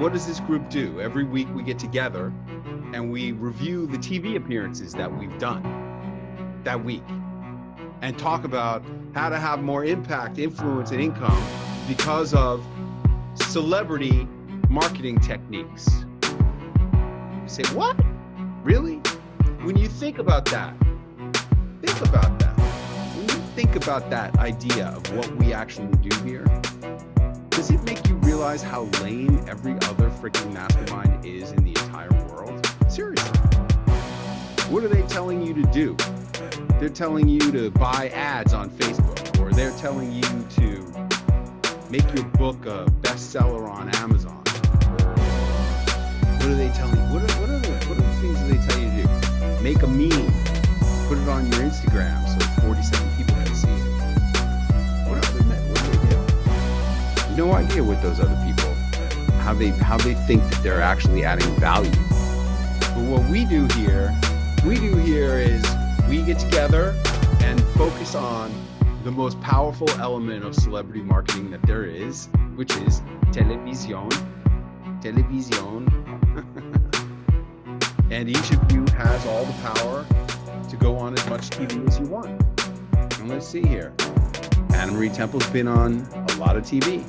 What does this group do? Every week we get together and we review the TV appearances that we've done that week and talk about how to have more impact, influence, and income because of celebrity marketing techniques. You say, what? Really? When you think about that, when you think about that idea of what we actually do here, does it make you realize how lame every other freaking mastermind is in the entire world? Seriously. What are they telling you to do? They're telling you to buy ads on Facebook, or they're telling you to make your book a bestseller on Amazon. What are they telling you? What are the things that they tell you to do? Make a meme, put it on your Instagram so 47 people can see it. What do they do? No idea what those other people, how they think that they're actually adding value. But what we do here is we get together and focus on the most powerful element of celebrity marketing that there is, which is television. And each of you has all the power to go on as much TV as you want. And let's see here. Anna Marie Temple's been on a lot of TV.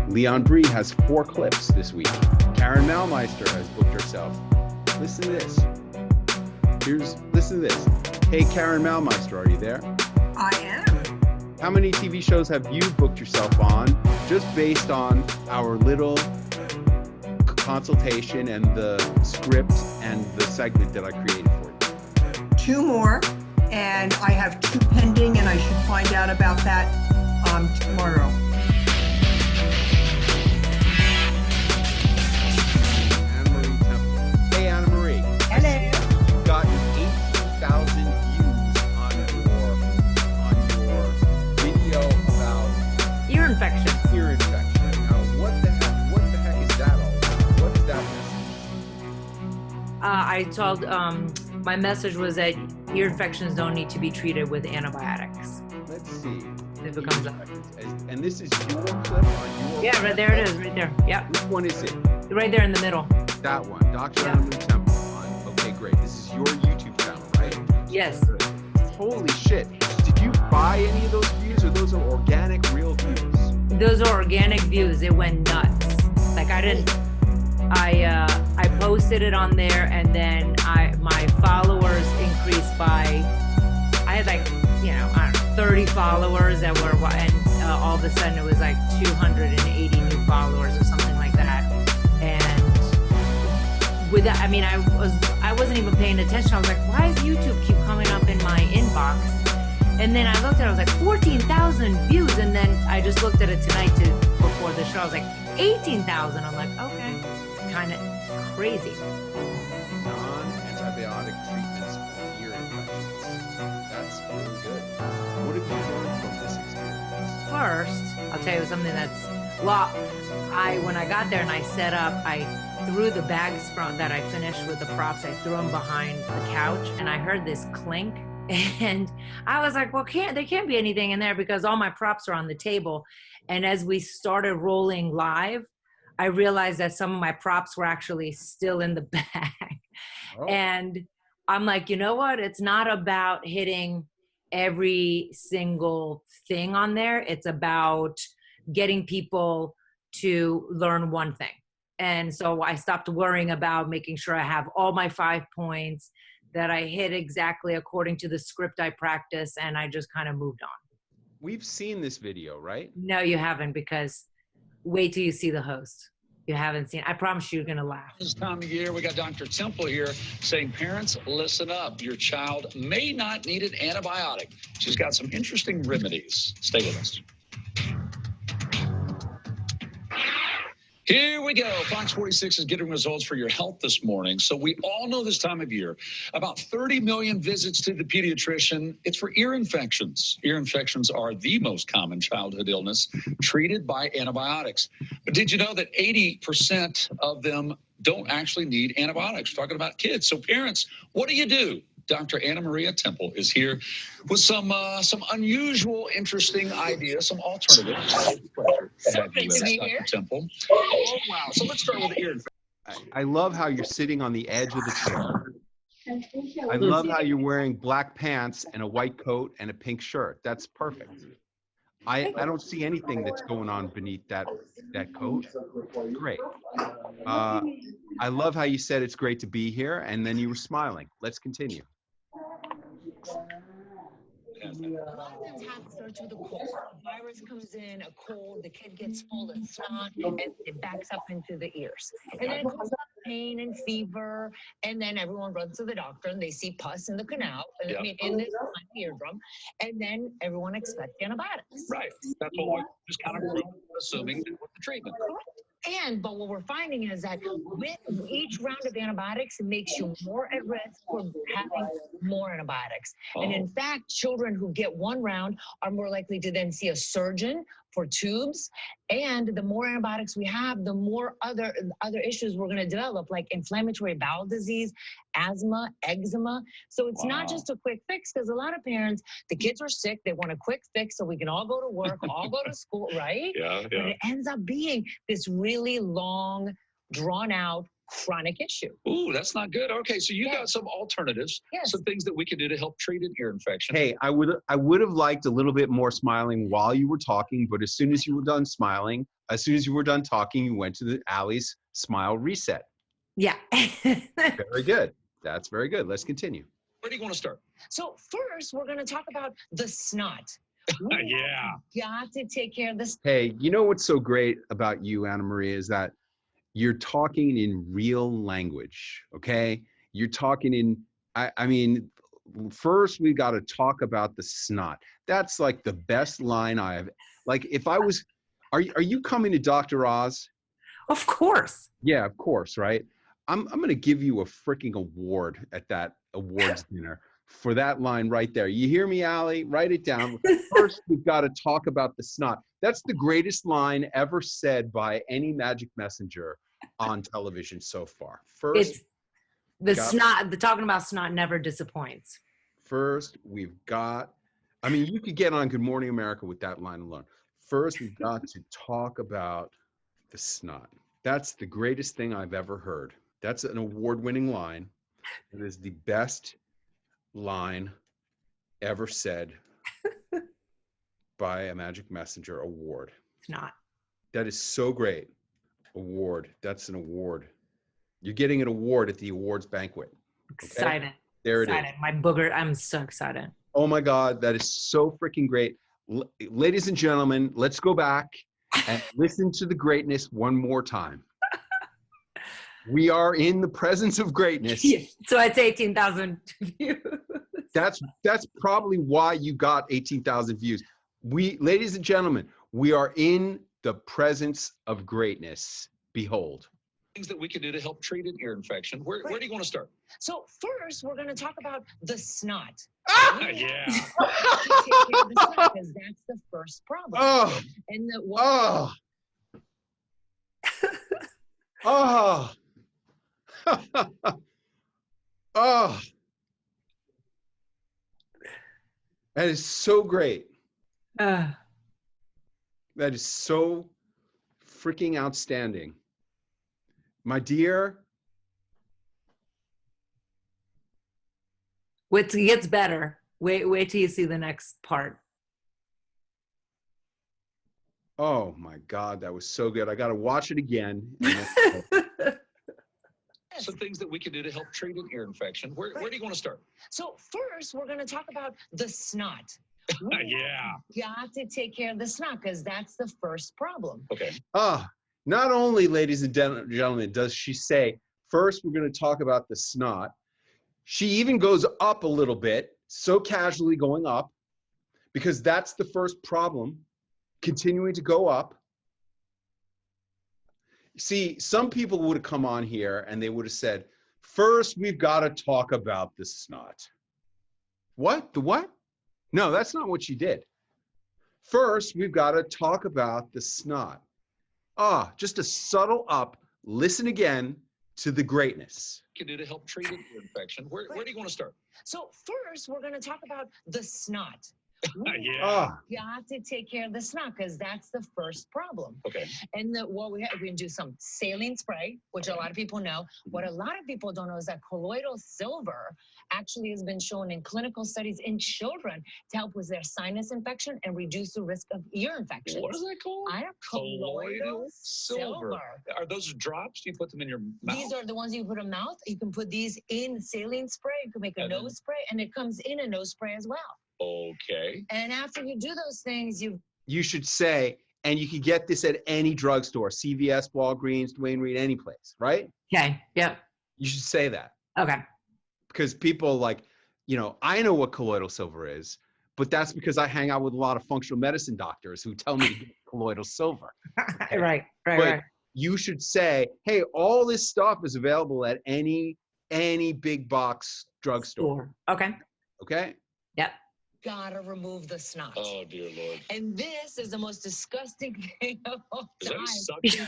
Leon Bree has 4 clips this week. Karen Malmeister has booked herself. Listen to this. Listen to this. Hey, Karen Malmeister, are you there? I am. How many TV shows have you booked yourself on just based on our little consultation and the script and the segment that I created for you? 2 more, and I have 2 pending, and I should find out about that tomorrow. Anna Marie Temple. Hey, Anna Marie. Hello. You've gotten 18,000 views on your video about ear infections. Ear infection. Now, what the heck is that all about? What is that message? I told my message was that ear infections don't need to be treated with antibiotics. Let's see. If it comes up. And this is your clip on your. Yeah, right there it is, right there. Yep. Which one is it? Right there in the middle. That one, Dr. Anna Marie Temple. Okay, great. This is your YouTube channel, right? Yes. Holy shit. Did you buy any of those views, or those are organic, real views? Those are organic views. It went nuts. Like I posted it on there, and then my followers increased by, I had like, I don't know, 30 followers that were, and all of a sudden it was like 280 new followers or something like that. And with that, I wasn't even paying attention. I was like, why does YouTube keep coming up in my inbox? And then I looked at it, I was like, 14,000 views. And then I just looked at it tonight before the show. I was like, 18,000. I'm like, okay, it's kind of crazy. Non-antibiotic treatments for ear infections. That's really good. What have you learned from this experience? First, I'll tell you something when I got there and I set up, I threw the bags that I finished with the props, I threw them behind the couch, and I heard this clink. And I was like, well, there can't be anything in there because all my props are on the table. And as we started rolling live, I realized that some of my props were actually still in the bag. Oh. And I'm like, you know what? It's not about hitting every single thing on there. It's about getting people to learn one thing. And so I stopped worrying about making sure I have all my 5 points, that I hit exactly according to the script I practice, and I just kind of moved on. We've seen this video, right? No, you haven't, because wait till you see the host. You haven't seen. I promise you're going to laugh. This time of year, we got Dr. Temple here saying, parents, listen up. Your child may not need an antibiotic. She's got some interesting remedies. Stay with us. Here we go. Fox 46 is getting results for your health this morning. So we all know this time of year, about 30 million visits to the pediatrician. It's for ear infections. Ear infections are the most common childhood illness treated by antibiotics. But did you know that 80% of them don't actually need antibiotics? We're talking about kids. So parents, what do? Dr. Anna Maria Temple is here with some unusual, interesting ideas, some alternatives. It's a pleasure to have you with us, Dr. Temple. Oh, wow. So let's start with the ear infection. I love how you're sitting on the edge of the chair. I love how you're wearing black pants and a white coat and a pink shirt. That's perfect. I don't see anything that's going on beneath that coat. Great. I love how you said it's great to be here, and then you were smiling. Let's continue. A lot of times have starts with a cold. A virus comes in, a cold, the kid gets full of snot, and it backs up into the ears. And then it causes pain and fever, and then everyone runs to the doctor and they see pus in the canal, and I mean in the eardrum, and then everyone expects antibiotics. Right. That's what we're just kind of assuming with the treatment. But what we're finding is that with each round of antibiotics, it makes you more at risk for having more antibiotics. And in fact, children who get one round are more likely to then see a surgeon for tubes. And the more antibiotics we have, the more other issues we're going to develop, like inflammatory bowel disease, asthma, eczema. So it's not just a quick fix, because a lot of parents, the kids are sick, they want a quick fix so we can all go to work, all go to school, right? But it ends up being this really long, drawn out, chronic issue. Ooh, that's not good. Okay, so you got some alternatives, some things that we can do to help treat an ear infection. Hey, I would have liked a little bit more smiling while you were talking, but as soon as you were done smiling, as soon as you were done talking, you went to the Allie's smile reset. Yeah. Very good. That's very good. Let's continue. Where do you want to start? So first, we're going to talk about the snot. Got to take care of this. Hey, you know what's so great about you, Anna Maria, is that you're talking in real language, okay? You're talking in, I mean, first we got to talk about the snot. That's like the best line like if I was, are you coming to Dr. Oz? Of course. Yeah, of course, right? I'm going to give you a freaking award at that awards dinner for that line right there. You hear me, Allie? Write it down. First, we've got to talk about the snot. That's the greatest line ever said by any magic messenger on television so far. First, the talking about snot never disappoints. First, we've got, I mean, you could get on Good Morning America with that line alone. First, we've got to talk about the snot. That's the greatest thing I've ever heard. That's an award-winning line. It is the best line ever said by a Magic Messenger award. It's not. That is so great. Award. That's an award. You're getting an award at the awards banquet. Okay? Excited. There excited. it is. My booger. I'm so excited. Oh my God. That is so freaking great. Ladies and gentlemen, let's go back and listen to the greatness one more time. We are in the presence of greatness. Yeah. So it's 18,000 views. That's probably why you got 18,000 views. Ladies and gentlemen, we are in the presence of greatness. Behold. Things that we can do to help treat an ear infection. Where do you want to start? So first, we're going to talk about the snot. Yeah. Because that's the first problem. Oh. And the Oh. Oh. That is so great. That is so freaking outstanding. My dear. Wait till it gets better. Wait till you see the next part. Oh my God, that was so good. I got to watch it again. Some things that we can do to help treat an ear infection. Where do you want to start? So first, we're going to talk about the snot. Yeah. Got to take care of the snot because that's the first problem. Okay. Not only, ladies and gentlemen, does she say, first we're going to talk about the snot, she even goes up a little bit, so casually going up, because that's the first problem, continuing to go up. See, some people would have come on here and they would have said, first we've got to talk about the snot. What? The what? No, that's not what she did. First, we've got to talk about the snot. Just a subtle up. Listen again. to the greatness. Can do to help treat an ear infection. Where do you want to start? So first, we're going to talk about the snot. Ah, You have to take care of the snot because that's the first problem. Okay. And we can do some saline spray, which a lot of people know. What a lot of people don't know is that colloidal silver actually has been shown in clinical studies in children to help with their sinus infection and reduce the risk of ear infections. What is that called? Colloidal silver. Are those drops? Do you put them in your mouth? These are the ones you put in mouth. You can put these in saline spray. You can make a nose spray, and it comes in a nose spray as well. Okay. And after you do those things, you should say, and you can get this at any drugstore, CVS, Walgreens, Duane Reade, any place, right? Okay. Yep. You should say that. Okay. Because people like, I know what colloidal silver is, but that's because I hang out with a lot of functional medicine doctors who tell me to get colloidal silver. Okay? Right. But you should say, hey, all this stuff is available at any big box drugstore. Okay. Okay? Yep. gotta remove the snot. Oh, dear Lord. And this is the most disgusting thing of all Is time. that sucking?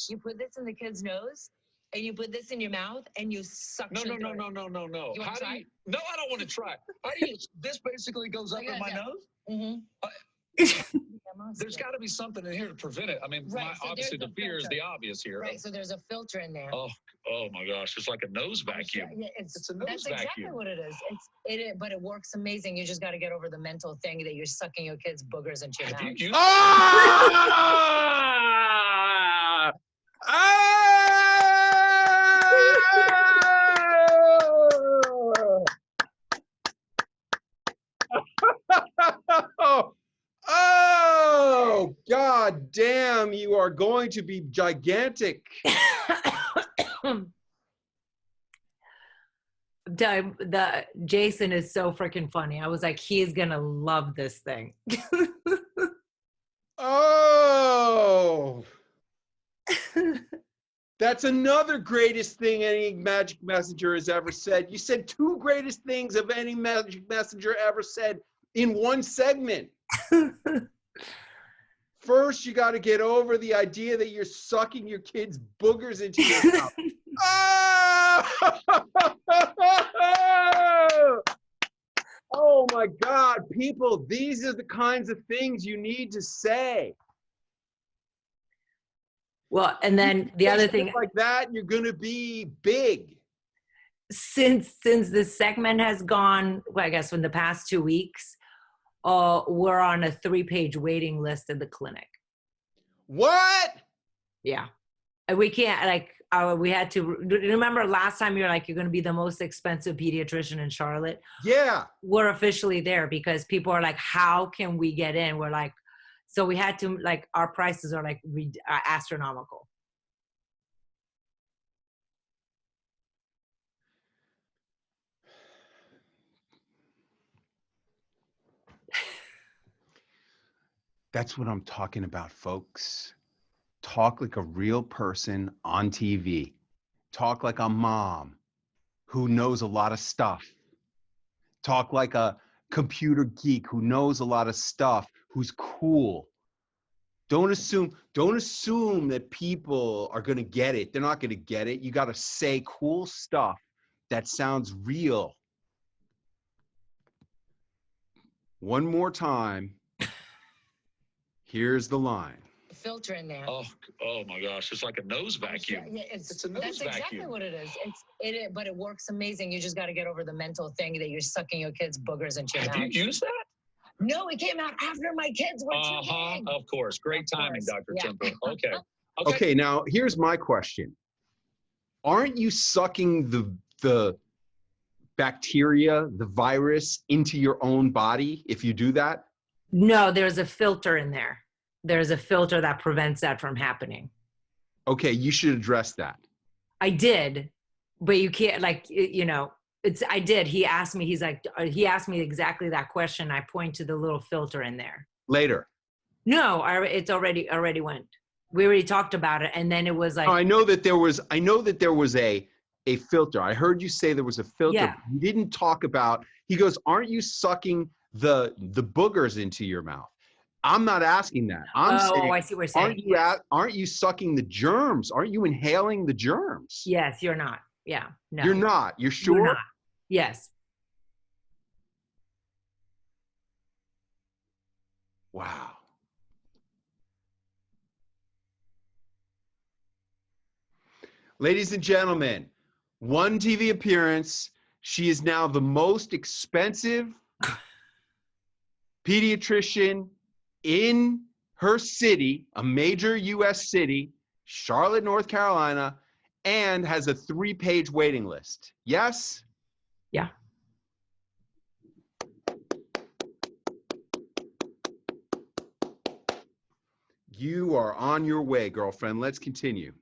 You put this in the kid's nose, and you put this in your mouth, and you suction. No. through it. No. You wanna How do try? you? No, I don't want to try. How do you? This basically goes up in my nose. Mm-hmm. There's got to be something in here to prevent it. I mean, Right, so obviously there's the a fear is filter. the obvious here. Right, so there's a filter in there. Oh my gosh, it's like a nose vacuum. Yeah, It's a nose that's exactly vacuum. what it is. But it works amazing. You just got to get over the mental thing that you're sucking your kids' boogers into your Have mouth. you used Ah! Ah! Oh, God damn, you are going to be gigantic. The Jason is so freaking funny. I was like, he is gonna love this thing. Oh, that's another greatest thing any magic messenger has ever said. You said two greatest things of any magic messenger ever said in one segment. First, you got to get over the idea that you're sucking your kids' boogers into your mouth. Oh my God, people, these are the kinds of things you need to say. Well, and then the other thing, like that, you're going to be big. since this segment has gone, well, I guess in the past 2 weeks, we're on a 3-page waiting list at the clinic. What? Yeah. And we can't, we had to, remember last time you're like, you're going to be the most expensive pediatrician in Charlotte? Yeah. We're officially there because people are like, how can we get in? We're like, so we had to, our prices are astronomical. That's what I'm talking about, folks. Talk like a real person on TV. Talk like a mom who knows a lot of stuff. Talk like a computer geek who knows a lot of stuff, who's cool. Don't assume that people are going to get it. They're not going to get it. You got to say cool stuff that sounds real. One more time. Here's the line. Filter in there. Oh my gosh, it's like a nose vacuum. Yeah, It's a nose that's exactly vacuum. what it is. But it works amazing. You just got to get over the mental thing that you're sucking your kids' boogers into your Have mouth. you used that? No, it came out after my kids were too big. Of course. Great Of timing, course, Dr. yeah. Temple. Okay. Okay, now here's my question. Aren't you sucking the bacteria, the virus into your own body if you do that? No, there's a filter in there. There's a filter that prevents that from happening. Okay, you should address that. I did, but you can't, I did. He asked me exactly that question. I point to the little filter in there. Later. No, it's already went. We already talked about it. And then it was like, I know that there was a filter. I heard you say there was a filter. Yeah. You didn't talk about, he goes, aren't you sucking the boogers into your mouth? I'm not asking that. I'm saying, I see what you're saying. aren't you sucking the germs? Aren't you inhaling the germs? Yes, you're not. Yeah, no. You're not. You're sure? You're not. Yes. Wow. Ladies and gentlemen, one TV appearance. She is now the most expensive pediatrician in her city, a major U.S. city, Charlotte, North Carolina, and has a 3-page waiting list. Yes? Yeah. You are on your way, girlfriend. Let's continue.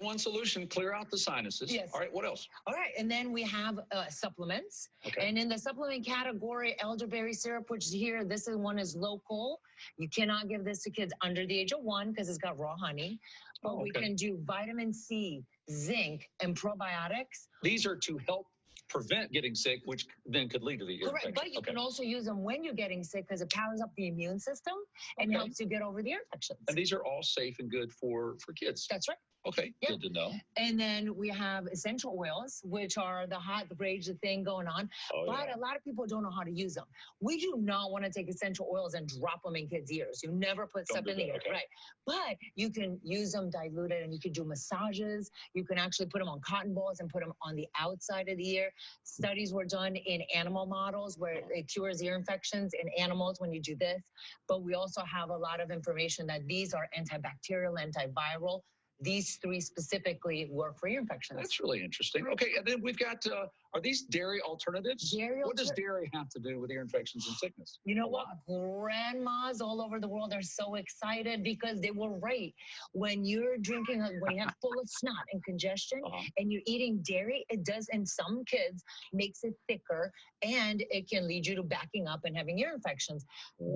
One solution, clear out the sinuses. Yes. All right, what else? All right, and then we have supplements. Okay. And in the supplement category, elderberry syrup, which here, this is one is local. You cannot give this to kids under the age of 1 because it's got raw honey. But we can do vitamin C, zinc, and probiotics. These are to help prevent getting sick, which then could lead to the ear Correct, infection. but you can also use them when you're getting sick because it powers up the immune system and helps you get over the ear infections. And these are all safe and good for kids. That's right. Okay, Yeah. good to know. And then we have essential oils, which are the rage, the thing going on. Oh, But yeah. a lot of people don't know how to use them. We do not want to take essential oils and drop them in kids' ears. You never put Don't stuff do in the that, ear, okay. right? But you can use them diluted, and you can do massages. You can actually put them on cotton balls and put them on the outside of the ear. Studies were done in animal models where it cures ear infections in animals when you do this. But we also have a lot of information that these are antibacterial, antiviral. These 3 specifically work for ear infections. That's really interesting. Okay, and then we've got, are these dairy alternatives? What does dairy have to do with ear infections and sickness? You know what? Grandmas all over the world are so excited because they were right. When you're drinking, when you have full of snot and congestion and you're eating dairy, it does, in some kids, makes it thicker and it can lead you to backing up and having ear infections.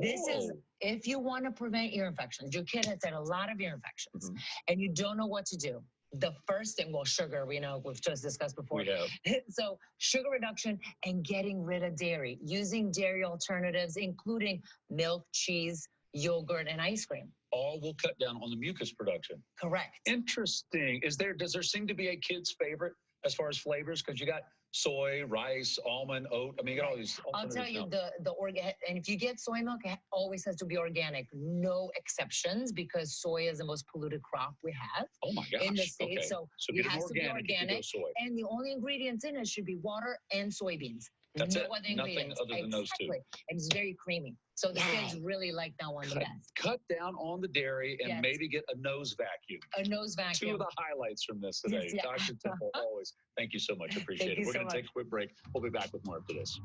This is, if you want to prevent ear infections, your kid has had a lot of ear infections and you don't know what to do. The first thing, well, sugar, we know, we've just discussed before. We have. So sugar reduction and getting rid of dairy, using dairy alternatives, including milk, cheese, yogurt, and ice cream. All will cut down on the mucus production. Correct. Interesting. Does there seem to be a kid's favorite as far as flavors? Because you got soy, rice, almond, oat. I mean, you got all these. I'll tell you, the organic, and if you get soy milk, it always has to be organic. No exceptions, because soy is the most polluted crop we have. Oh my gosh. In the States. Okay. So get it has to be if you go organic. soy. And the only ingredients in it should be water and soybeans. That's no it. other Nothing ingredients. other than those 2. And it's very creamy. So the kids really like that one the best. Cut down on the dairy and Yes. maybe get a nose vacuum. A nose 2 vacuum. of the highlights from this today. Yes, yeah. Dr. Temple, always. Thank you so much. Appreciate Thank it. you We're so going to take much. a quick break. We'll be back with more after this.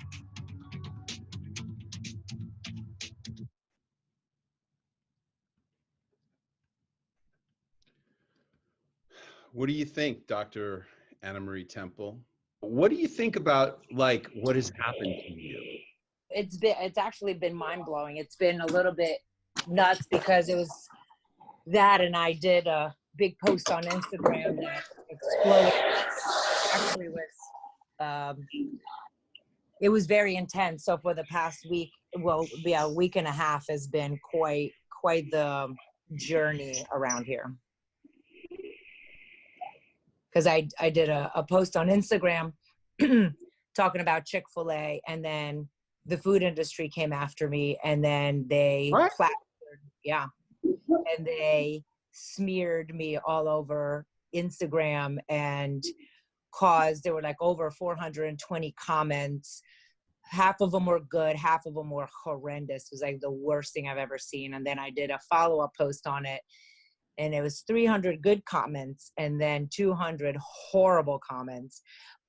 What do you think, Dr. Anna Marie Temple? What do you think about, like, what has happened to you? It's actually been mind-blowing. It's been a little bit nuts because it was that, and I did a big post on Instagram that exploded. Actually it was very intense. So for the past week, a week and a half has been quite the journey around here. Because I did a post on Instagram talking about Chick-fil-A, and then the food industry came after me, and then they plastered, and they smeared me all over Instagram and there were like over 420 comments. Half of them were good, half of them were horrendous. It was like the worst thing I've ever seen. And then I did a follow-up post on it, and it was 300 good comments and then 200 horrible comments.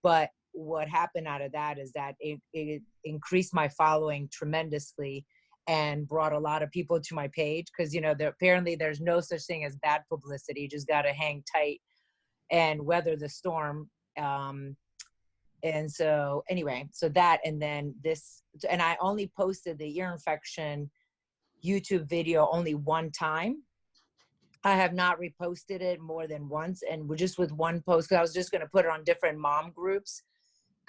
But what happened out of that is that it increased my following tremendously and brought a lot of people to my page, because apparently there's no such thing as bad publicity. You just got to hang tight and weather the storm. And so anyway, so that, and then this, and I only posted the ear infection YouTube video only one time. I have not reposted it more than once, and just with one post, because I was just going to put it on different mom groups,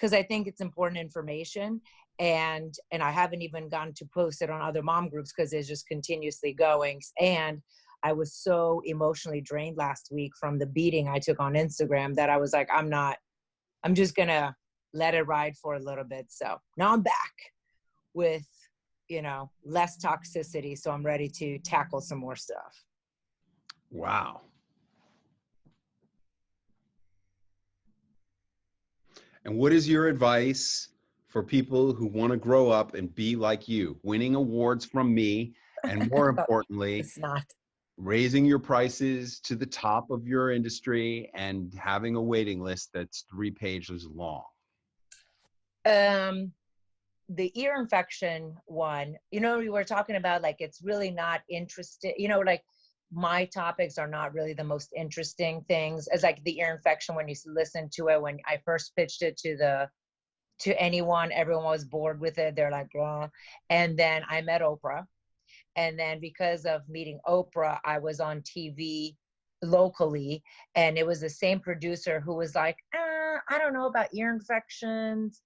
because I think it's important information. And I haven't even gotten to post it on other mom groups because it's just continuously going. And I was so emotionally drained last week from the beating I took on Instagram that I was like, I'm just gonna let it ride for a little bit. So now I'm back with, less toxicity. So I'm ready to tackle some more stuff. Wow. And what is your advice for people who want to grow up and be like you, winning awards from me, and more importantly, It's not. raising your prices to the top of your industry and having a waiting list that's 3 pages long? The ear infection one, we were talking about, like, it's really not interesting, like my topics are not really the most interesting things, as like the ear infection. When you listen to it, when I first pitched it to anyone, everyone was bored with it. They're like, "Blah." And then I met Oprah. And then because of meeting Oprah, I was on TV locally, and it was the same producer who was like, I don't know about ear infections.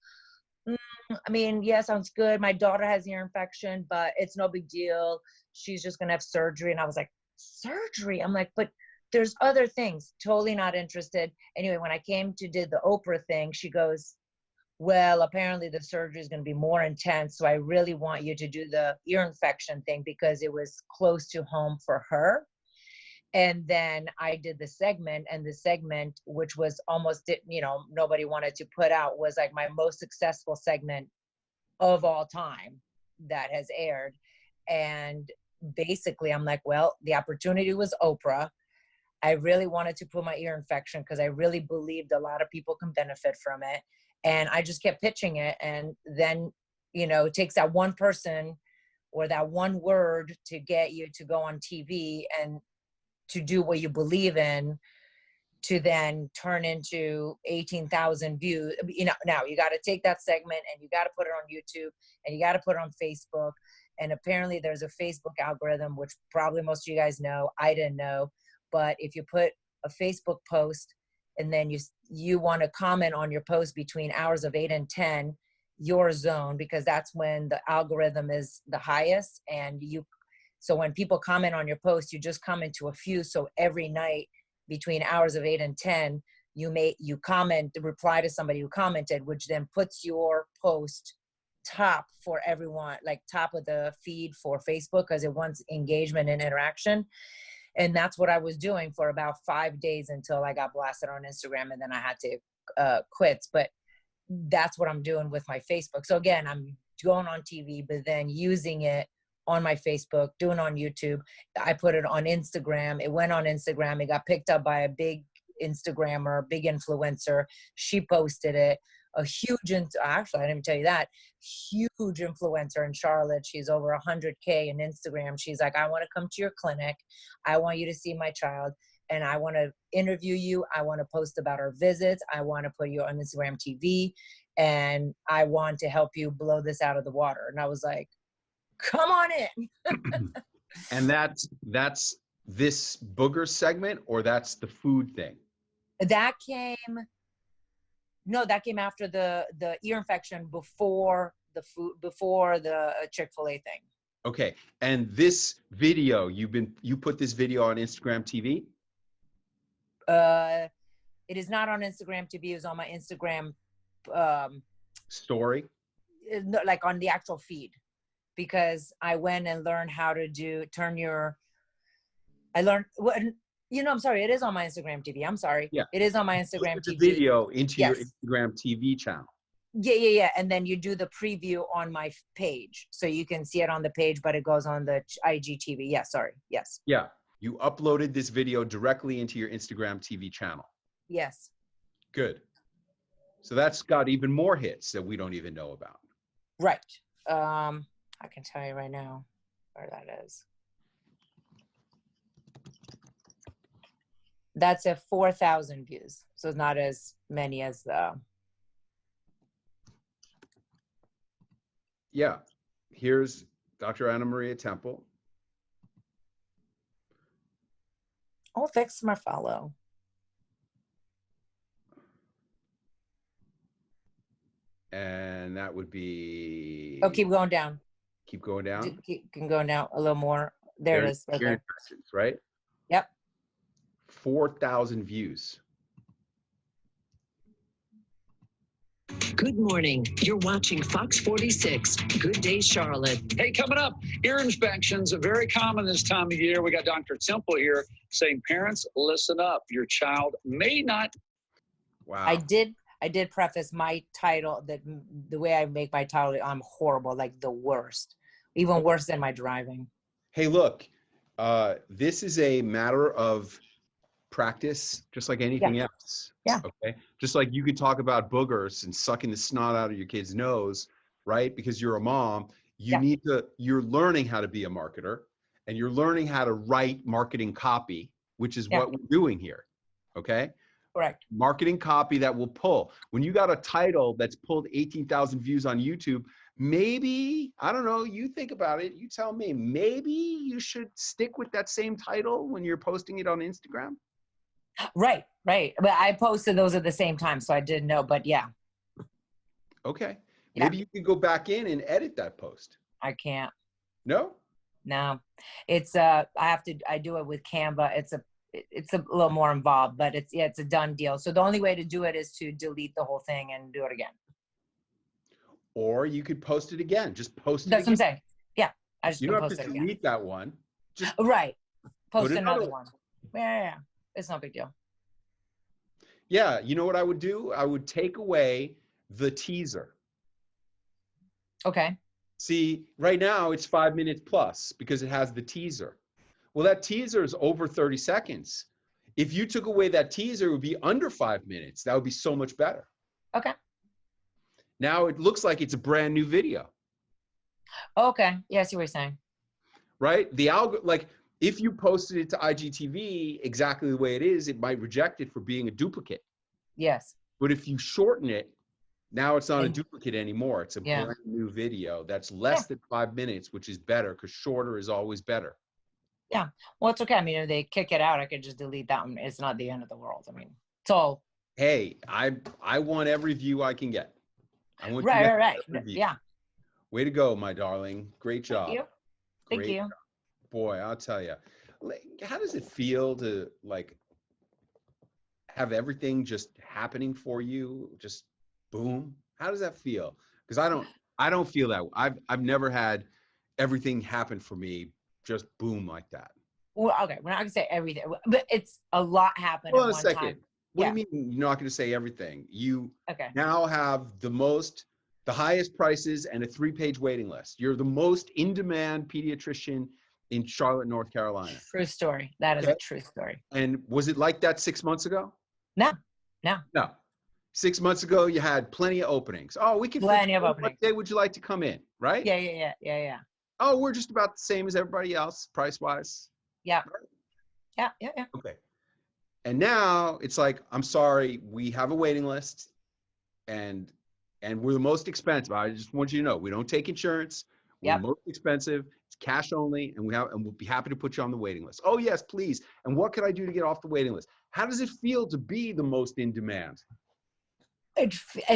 I mean, yeah, sounds good. My daughter has ear infection, but it's no big deal. She's just going to have surgery. And I was like, surgery? I'm like, but there's other things. Totally not interested. Anyway, when I came to did the Oprah thing, she goes, well, apparently the surgery is going to be more intense. So I really want you to do the ear infection thing because it was close to home for her. And then I did the segment, and the segment, which was almost, nobody wanted to put out, was like my most successful segment of all time that has aired. And basically I'm like, well, the opportunity was Oprah. I really wanted to put my ear infection because I really believed a lot of people can benefit from it. And I just kept pitching it. And then, it takes that one person or that one word to get you to go on TV and to do what you believe in, to then turn into 18,000 views. Now you got to take that segment and you got to put it on YouTube and you got to put it on Facebook. And apparently there's a Facebook algorithm, which probably most of you guys know. I didn't know. But if you put a Facebook post and then you want to comment on your post between hours of 8 and 10, your zone, because that's when the algorithm is the highest. And so when people comment on your post, you just comment to a few. So every night between hours of 8 and 10, you comment, reply to somebody who commented, which then puts your post top for everyone, like top of the feed for Facebook, because it wants engagement and interaction. And that's what I was doing for about 5 days until I got blasted on Instagram, and then I had to quit. But that's what I'm doing with my Facebook. So again, I'm going on TV, but then using it on my Facebook, doing on YouTube. I put it on Instagram. It went on Instagram. It got picked up by a big Instagrammer, big influencer. She posted it. Actually, I didn't even tell you that. Huge influencer in Charlotte. She's over 100K in Instagram. She's like, I want to come to your clinic. I want you to see my child. And I want to interview you. I want to post about our visits. I want to put you on Instagram TV. And I want to help you blow this out of the water. And I was like, come on in. And that's this booger segment, or that's the food thing? That came after the ear infection, before the food, before the Chick-fil-A thing. Okay. And this video, you put this video on Instagram TV? It is not on Instagram TV. It was on my Instagram Story? Like on the actual feed, because I went and learned how to I'm sorry, it is on my Instagram TV. I'm sorry. Yeah. It is on my Instagram TV. TV. Video into Yes. your Instagram TV channel. Yeah. And then you do the preview on my page. So you can see it on the page, but it goes on the IGTV. Yeah, sorry. Yes. Yeah. You uploaded this video directly into your Instagram TV channel. Yes. Good. So that's got even more hits that we don't even know about. Right. I can tell you right now where that is. That's at 4,000 views. So it's not as many as the. Yeah. Here's Dr. Anna Maria Temple. Oh, thanks for my follow. And that would be. Oh, keep going down. Keep going down. Keep going down a little more. There it is. Right Ear there. infections, right? Yep. 4,000 views. Good morning. You're watching Fox 46. Good day, Charlotte. Hey, coming up, ear infections are very common this time of year. We got Dr. Temple here saying, parents, listen up. Your child may not. Wow. I did preface my title that the way I make my title, I'm horrible, like the worst, even worse than my driving. Hey, look, this is a matter of practice, just like anything else. Yeah. Okay. Just like you could talk about boogers and sucking the snot out of your kid's nose, right? Because you're a mom, you're learning how to be a marketer, and you're learning how to write marketing copy, which is what we're doing here. Okay. Correct. Marketing copy that will pull. When you got a title that's pulled 18,000 views on YouTube, maybe, I don't know, you think about it, you tell me, maybe you should stick with that same title when you're posting it on Instagram. Right. But I posted those at the same time, so I didn't know, but yeah. Okay. Yeah. Maybe you can go back in and edit that post. I can't. No? No. It's I do it with Canva. It's a little more involved, but it's a done deal. So the only way to do it is to delete the whole thing and do it again. Or you could post it again. Just post it That's again. what I'm saying. Yeah. I just You don't have post to it again. delete that one. Just Right. Post put another another one. Yeah. It's no big deal. Yeah, you know what I would do? I would take away the teaser. Okay. See, right now it's 5 minutes plus because it has the teaser. Well, that teaser is over 30 seconds. If you took away that teaser, it would be under 5 minutes. That would be so much better. Okay. Now it looks like it's a brand new video, Okay. Yeah, I see what you're saying. right? Like if you posted it to IGTV exactly the way it is, it might reject it for being a duplicate. Yes. But if you shorten it, now it's not a And- duplicate anymore. It's a Yeah. brand new video that's less than 5 minutes, which is better because shorter is always better. Well, it's okay. I mean, if they kick it out, I could just delete that one. It's not the end of the world. I mean, it's all Hey, I want every view I can get. I want right. every view. Yeah. Way to go, my darling. Great job. Thank you. Thank Great you. job. Boy, I'll tell you. How does it feel to like have everything just happening for you? Just boom. How does that feel? Because I don't feel that. I've never had everything happen for me just boom like that. Well, okay. We're not gonna say everything, but it's a lot happened Hold on at a one second. time. What do you mean you're not going to say everything? You Okay. now have the highest prices and a 3-page waiting list. You're the most in-demand pediatrician in Charlotte, North Carolina. True story. That is a true story. And was it like that 6 months ago? No. 6 months ago, you had plenty of openings. Oh, we can. Plenty of What openings. day would you like to come in? Right? Yeah. Oh, we're just about the same as everybody else, price-wise. Yeah. Okay. And now it's like, I'm sorry, we have a waiting list, and we're the most expensive. I just want you to know, we don't take insurance. We're Yep. the most expensive. It's cash only, and we'll be happy to put you on the waiting list. Oh yes, please. And what can I do to get off the waiting list? How does it feel to be the most in demand? It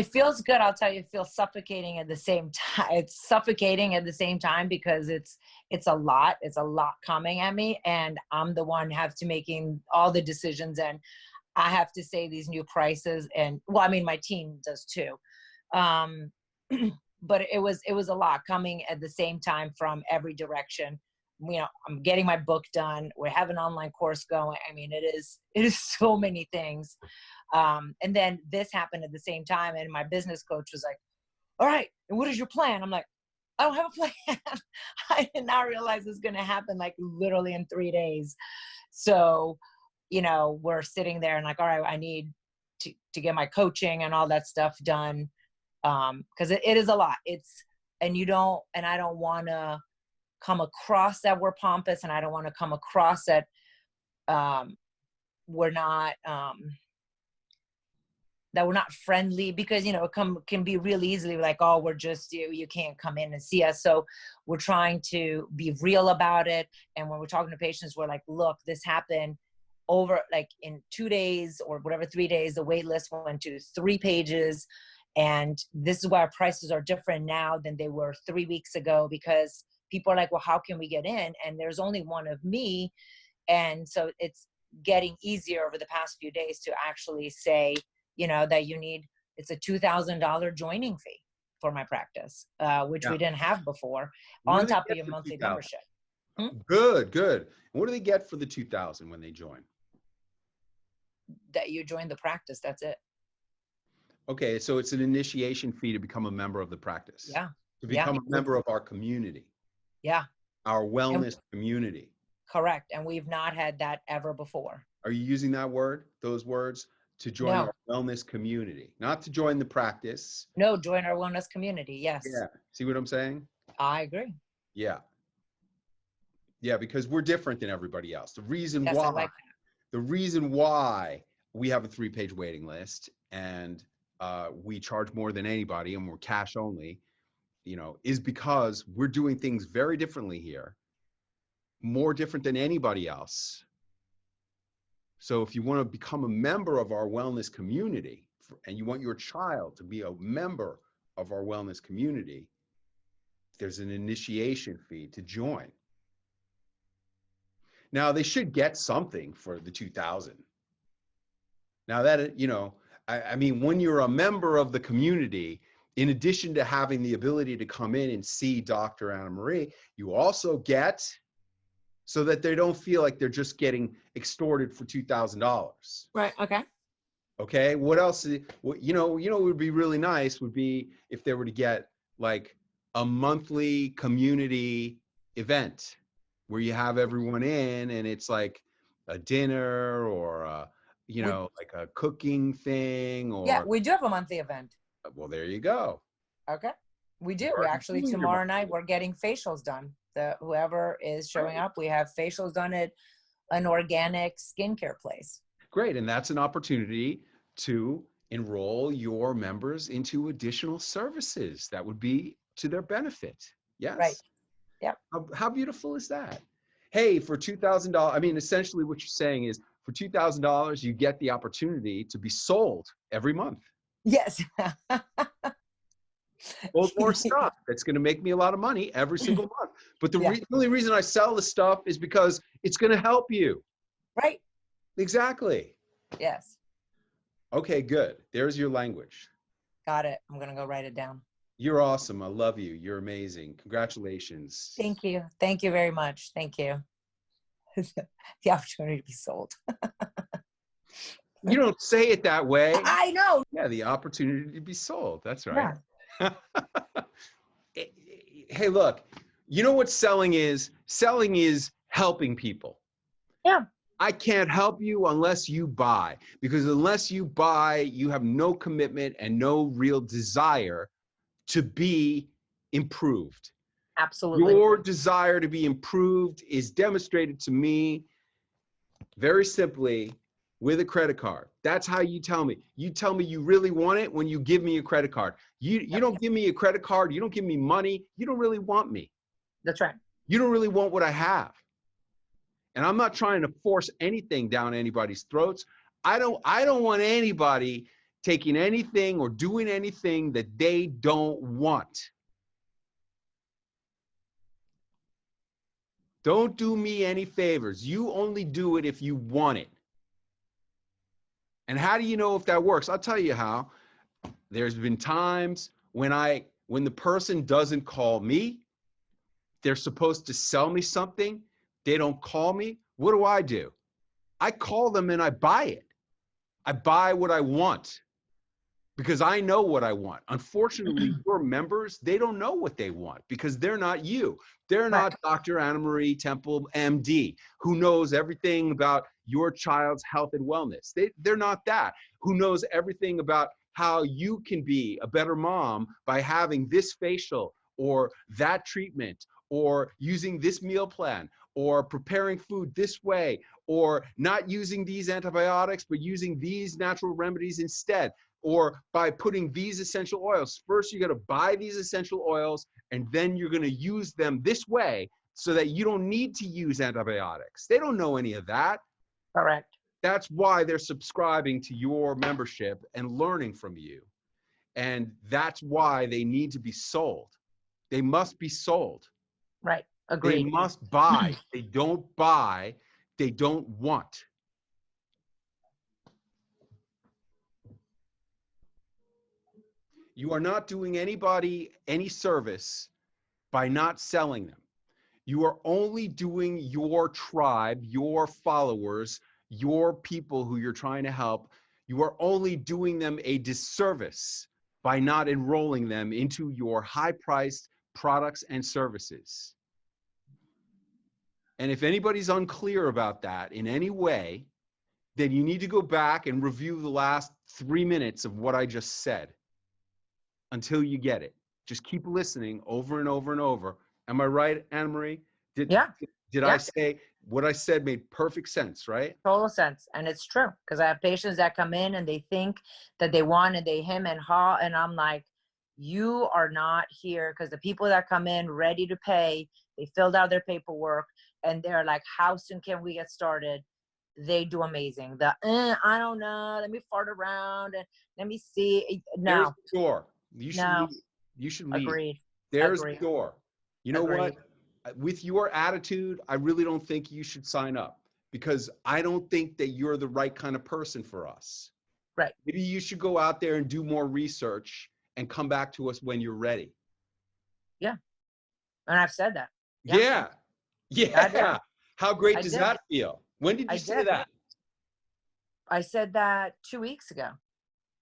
feels good. I'll tell you, it feels suffocating at the same time. It's suffocating at the same time because it's a lot. It's a lot coming at me, and I'm the one have to making all the decisions, and I have to say these new prices. And well, I mean, my team does too. But it was a lot coming at the same time from every direction. You know, I'm getting my book done. We have an online course going. I mean, it is so many things. And then this happened at the same time. And my business coach was like, all right, and what is your plan? I'm like, I don't have a plan. I did not realize this was going to happen like literally in 3 days. So, you know, we're sitting there and like, all right, I need to get my coaching and all that stuff done. Cause it is a lot. I don't want to come across that we're pompous, and I don't want to come across that, we're not, that we're not friendly, because, you know, it can be really easily like, oh, we're just, you can't come in and see us. So we're trying to be real about it. And when we're talking to patients, we're like, look, this happened over like in 2 days or whatever, 3 days, the wait list went to 3 pages. And this is why our prices are different now than they were 3 weeks ago, because people are like, well, how can we get in? And there's only one of me. And so it's getting easier over the past few days to actually say, that it's a $2,000 joining fee for my practice, which we didn't have before, on top of your monthly membership. Good. And what do they get for the 2,000 when they join? That you join the practice. That's it. Okay, so it's an initiation fee to become a member of the practice. Yeah. To become a member of our community. Yeah. Our wellness community. Correct. And we've not had that ever before. Are you using those words, to join our wellness community? Not to join the practice. No, join our wellness community. Yes. Yeah. See what I'm saying? I agree. Yeah. Yeah, because we're different than everybody else. The reason why we have a 3-page waiting list and we charge more than anybody and we're cash only, is because we're doing things very differently here, more different than anybody else. So if you want to become a member of our wellness community and you want your child to be a member of our wellness community, there's an initiation fee to join. Now they should get something for the 2,000. Now that, I mean, when you're a member of the community, in addition to having the ability to come in and see Dr. Anna Marie, you also get, so that they don't feel like they're just getting extorted for $2,000. Right. Okay. Okay. What else? What would be really nice would be if they were to get like a monthly community event where you have everyone in and it's like a dinner or like a cooking thing. Or yeah, we do have a monthly event. Well, there you go. Okay. We do. Actually, tomorrow night we're getting facials done. Whoever is showing up, we have facials done at an organic skincare place. Great. And that's an opportunity to enroll your members into additional services that would be to their benefit. Yes. Right. Yeah. How beautiful is that? Hey, for $2,000, I mean, essentially what you're saying is for $2,000, you get the opportunity to be sold every month. Yes. Well, more stuff that's going to make me a lot of money every single month. But the only reason I sell the stuff is because it's going to help you. Right. Exactly. Yes. Okay, good. There's your language. Got it. I'm going to go write it down. You're awesome. I love you. You're amazing. Congratulations. Thank you. Thank you very much. Thank you. The opportunity to be sold. You don't say it that way. I know. Yeah, the opportunity to be sold. That's right. Yeah. Hey, look, you know what selling is? Selling is helping people. Yeah. I can't help you unless you buy, because unless you buy, you have no commitment and no real desire to be improved. Absolutely. Your desire to be improved is demonstrated to me very simply with a credit card. That's how you tell me. You tell me you really want it when you give me a credit card. You don't give me a credit card. You don't give me money. You don't really want me. That's right. You don't really want what I have. And I'm not trying to force anything down anybody's throats. I don't want anybody taking anything or doing anything that they don't want. Don't do me any favors. You only do it if you want it. And how do you know if that works? I'll tell you how. There's been times when the person doesn't call me, they're supposed to sell me something, they don't call me. What do? I call them and I buy it. I buy what I want because I know what I want. Unfortunately, your members, they don't know what they want because they're not you. They're not Dr. Anna Marie Temple, MD, who knows everything about your child's health and wellness. They're not that, who knows everything about how you can be a better mom by having this facial or that treatment or using this meal plan or preparing food this way or not using these antibiotics but using these natural remedies instead, or by putting these essential oils. First, you got to buy these essential oils and then you're going to use them this way so that you don't need to use antibiotics. They don't know any of that. Correct. That's why they're subscribing to your membership and learning from you. And that's why they need to be sold. They must be sold. Right. They Agreed. must buy. They don't buy, they don't want. You are not doing anybody any service by not selling them. You are only doing your tribe, your followers, your people who you're trying to help. You are only doing them a disservice by not enrolling them into your high-priced products and services. And if anybody's unclear about that in any way, then you need to go back and review the last 3 minutes of what I just said until you get it. Just keep listening over and over and over. Am I right, Anna Marie? Did Yeah. I say what I said made perfect sense, right? Total sense. And it's true, because I have patients that come in and they think that they want and they hem and haw, and I'm like, you are not here, because the people that come in ready to pay, they filled out their paperwork and they're like, how soon can we get started? They do amazing. I don't know, let me fart around and let me see. No. There's the door. You should No. leave. You should leave. Agreed. There's Agreed. the door. You know Agreed. what? With your attitude, I really don't think you should sign up, because I don't think that you're the right kind of person for us. Right. Maybe you should go out there and do more research and come back to us when you're ready. Yeah. And I've said that. Yeah. Yeah. How great I does did. that feel? When did you I say did. that? I said that 2 weeks ago.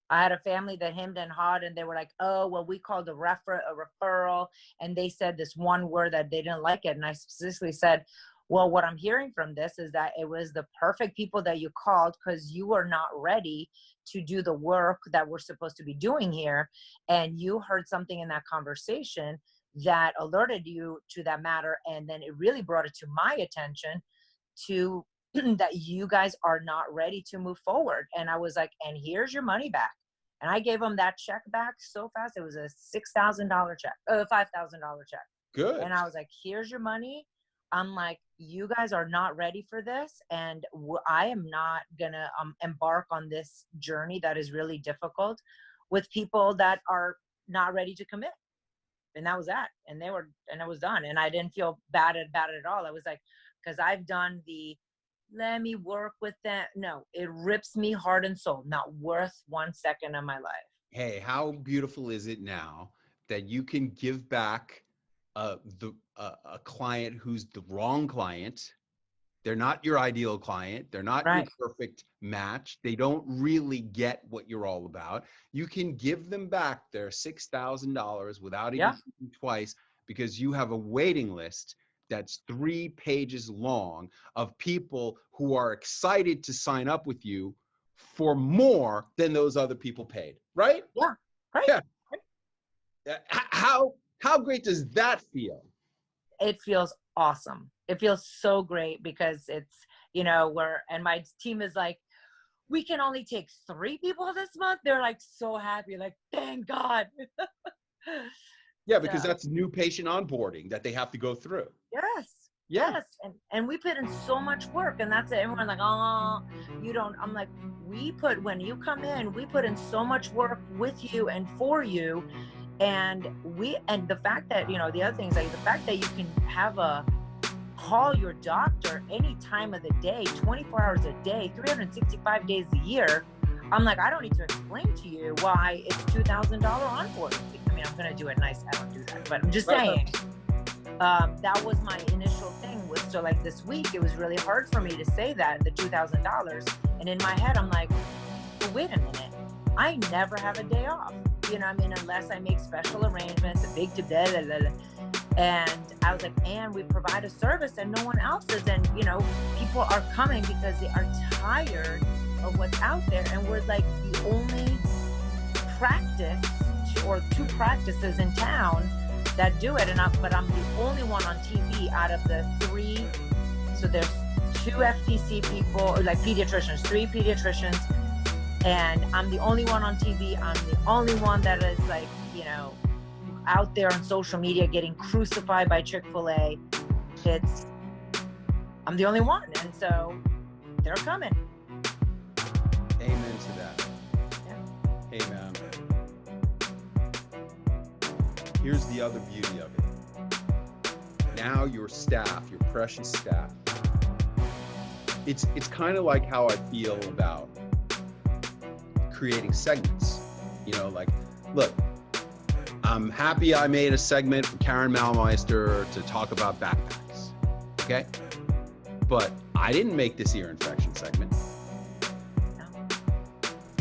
I had a family that hemmed and hawed, and they were like, oh, well, we called a referral, and they said this one word that they didn't like it. And I specifically said, well, what I'm hearing from this is that it was the perfect people that you called, because you were not ready to do the work that we're supposed to be doing here. And you heard something in that conversation that alerted you to that matter. And then it really brought it to my attention to that you guys are not ready to move forward. And I was like, and here's your money back. And I gave them that check back so fast. It was a $6,000 check, $5,000 check. Good. And I was like, here's your money. I'm like, you guys are not ready for this. And I am not gonna embark on this journey that is really difficult with people that are not ready to commit. And that was that. And it was done. And I didn't feel bad about it at all. I was like, because I've done let me work with that. No, it rips me heart and soul. Not worth 1 second of my life. Hey, how beautiful is it now that you can give back a client who's the wrong client? They're not your ideal client. They're not your perfect match. They don't really get what you're all about. You can give them back their $6,000 without even thinking twice, because you have a waiting list that's 3 pages long of people who are excited to sign up with you for more than those other people paid, right? Yeah, right. Yeah. How great does that feel? It feels awesome. It feels so great, because it's, and my team is like, we can only take 3 people this month. They're like so happy, like, thank God. Yeah, because that's new patient onboarding that they have to go through. Yes. And we put in so much work, and that's it. Everyone's like, oh, you don't. I'm like, when you come in, we put in so much work with you and for you. And the fact that, the other things, like the fact that you can call your doctor any time of the day, 24 hours a day, 365 days a year. I'm like, I don't need to explain to you why it's $2,000 onboarding. I mean, I'm going to do it nice. I don't do that, but I'm just saying, that was my initial thing. So like this week, it was really hard for me to say that, the $2,000. And in my head, I'm like, well, wait a minute. I never have a day off. Unless I make special arrangements, a big blah, blah, blah, blah. And I was like, and we provide a service and no one else is. And, people are coming because they are tired of what's out there. And we're like the only practice or 2 practices in town that do it. But I'm the only one on TV out of the 3. So there's 2 FTC people, like pediatricians, 3 pediatricians. And I'm the only one on TV. I'm the only one that is like, out there on social media getting crucified by Chick-fil-A. I'm the only one. And so they're coming. Amen to that. Yeah. Amen. here's the other beauty of it. Now your staff, your precious staff, it's kind of like how I feel about creating segments. You know, like, look, I'm happy I made a segment for Karen Malmeister to talk about backpacks, okay? But I didn't make this ear infection segment.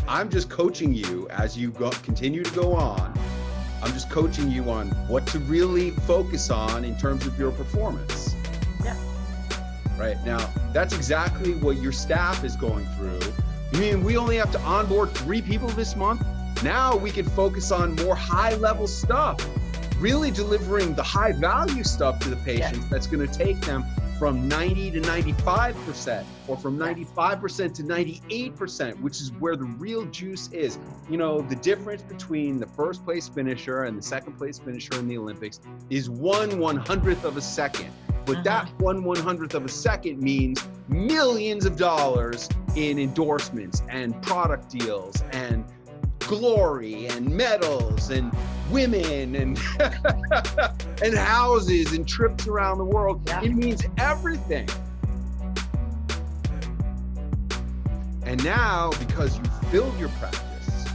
I'm just coaching you as you continue to go on. I'm just coaching you on what to really focus on in terms of your performance. Yeah. Right now, that's exactly what your staff is going through. You mean we only have to onboard 3 people this month? Now we can focus on more high-level stuff, really delivering the high-value stuff to the patients that's going to take them from 90 to 95%, or from 95% to 98%, which is where the real juice is. You know, the difference between the first place finisher and the second place finisher in the Olympics is 1/100th of a second. But that 1/100th of a second means millions of dollars in endorsements and product deals and glory and medals and women and and houses and trips around the world. Yeah. It means everything. And now, because you filled your practice,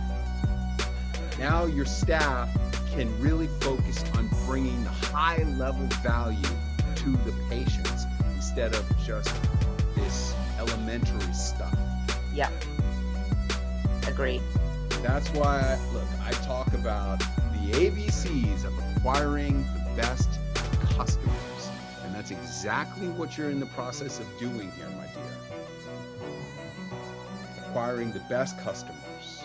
now your staff can really focus on bringing the high level value to the patients instead of just this elementary stuff. Yep. Agreed. That's why, look, I talk about the ABCs of acquiring the best customers. And that's exactly what you're in the process of doing here, my dear. Acquiring the best customers.